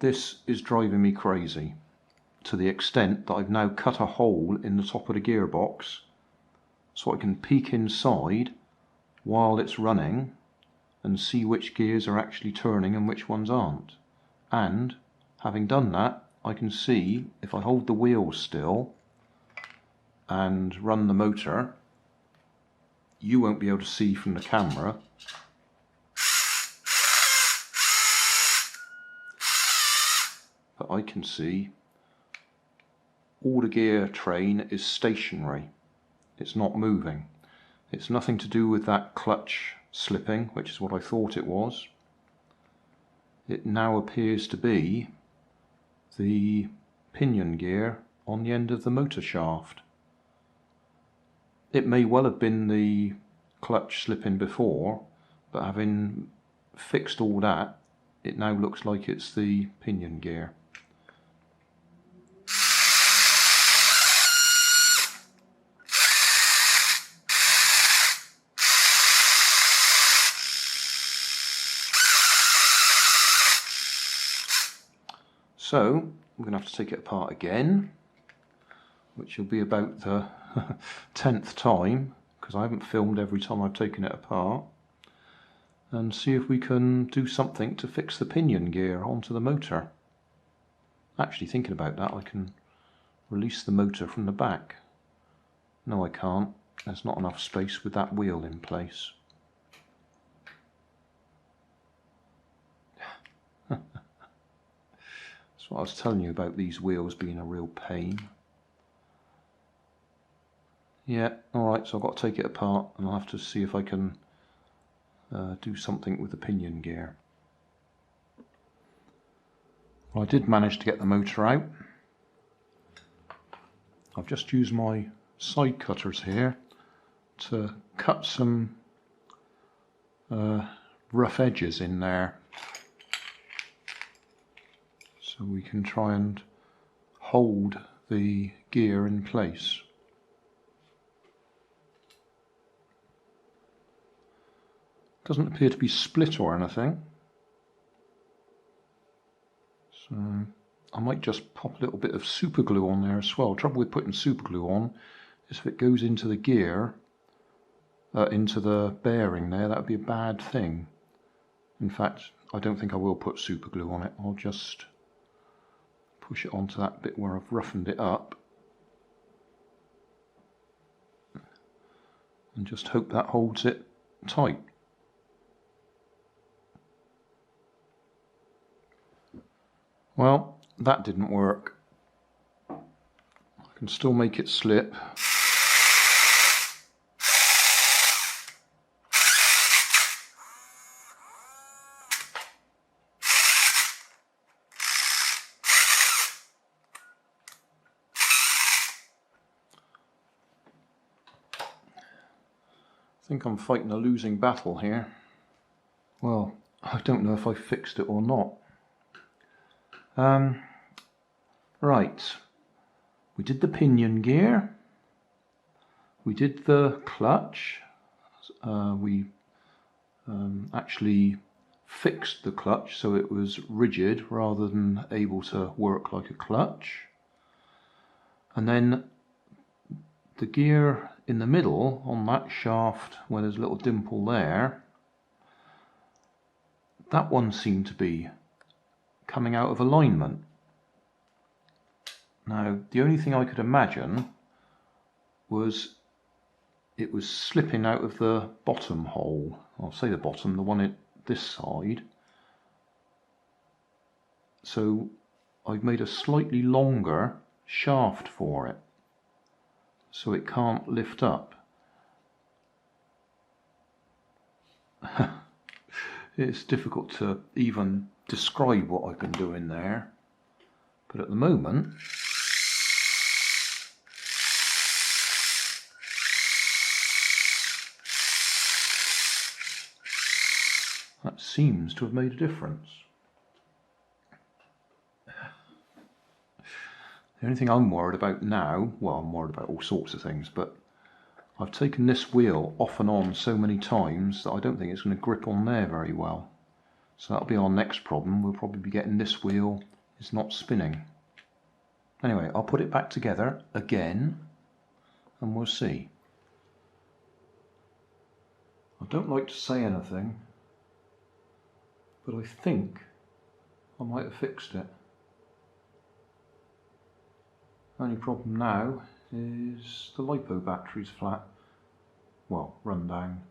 This is driving me crazy, to the extent that I've now cut a hole in the top of the gearbox so I can peek inside while it's running and see which gears are actually turning and which ones aren't. And having done that, I can see if I hold the wheel still and run the motor, you won't be able to see from the camera, but I can see all the gear train is stationary. It's not moving. It's nothing to do with that clutch slipping, which is what I thought it was. It now appears to be the pinion gear on the end of the motor shaft. It may well have been the clutch slipping before, but having fixed all that, it now looks like it's the pinion gear. So we're going to have to take it apart again, which will be about the 10th time, because I haven't filmed every time I've taken it apart, and see if we can do something to fix the pinion gear onto the motor. Actually, thinking about that, I can release the motor from the back. No, I can't. There's not enough space with that wheel in place. That's what I was telling you about these wheels being a real pain. Yeah, alright, so I've got to take it apart and I'll have to see if I can do something with the pinion gear. Well, I did manage to get the motor out. I've just used my side cutters here to cut some rough edges in there, so we can try and hold the gear in place. Doesn't appear to be split or anything, so I might just pop a little bit of super glue on there as well. Trouble with putting super glue on is if it goes into the gear, into the bearing there, that would be a bad thing. In fact, I don't think I will put super glue on it. I'll just push it onto that bit where I've roughened it up and just hope that holds it tight. Well, that didn't work. I can still make it slip. I think I'm fighting a losing battle here. Well, I don't know if I fixed it or not. Right, we did the pinion gear, we did the clutch, we actually fixed the clutch so it was rigid rather than able to work like a clutch, and then the gear in the middle on that shaft where there's a little dimple there, that one seemed to be coming out of alignment. Now, the only thing I could imagine was it was slipping out of the bottom hole. I'll say the bottom, the one at this side. So I've made a slightly longer shaft for it, so it can't lift up. It's difficult to even describe what I've been doing there, but at the moment that seems to have made a difference. The only thing I'm worried about now, well, I'm worried about all sorts of things, but I've taken this wheel off and on so many times that I don't think it's going to grip on there very well. So that'll be our next problem. We'll probably be getting this wheel is not spinning. Anyway, I'll put it back together again and we'll see. I don't like to say anything, but I think I might have fixed it. Only problem now is the LiPo battery's flat. Well, run down.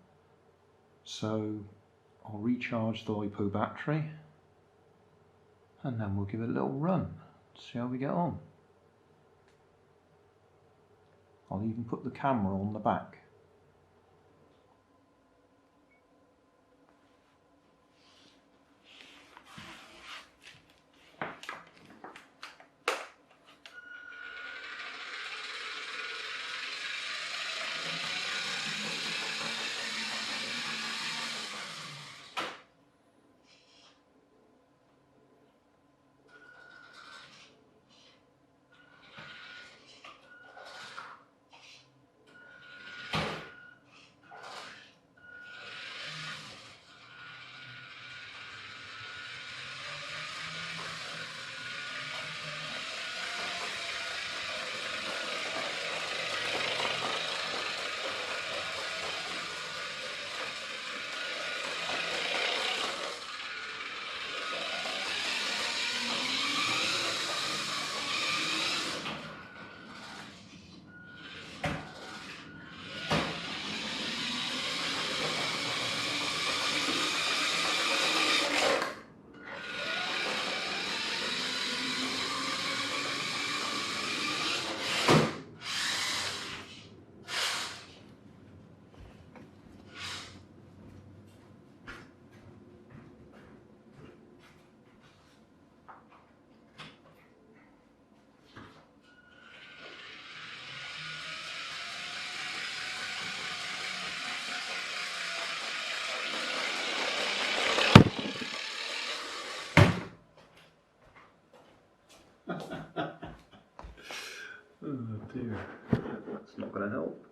So I'll recharge the LiPo battery and then we'll give it a little run, see how we get on. I'll even put the camera on the back. Oh dear, that's not going to help.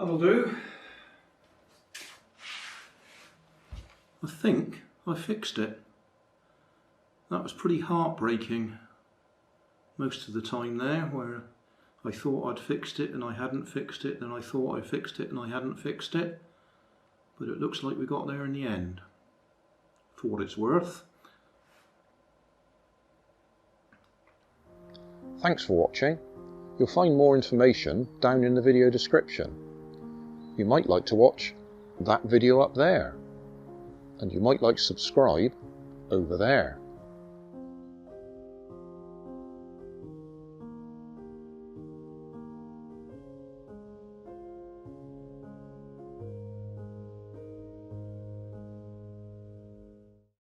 That'll do. I think I fixed it. That was pretty heartbreaking most of the time there, where I thought I'd fixed it and I hadn't fixed it, then I thought I fixed it and I hadn't fixed it. But it looks like we got there in the end, for what it's worth. Thanks for watching. You'll find more information down in the video description. You might like to watch that video up there, and you might like to subscribe over there.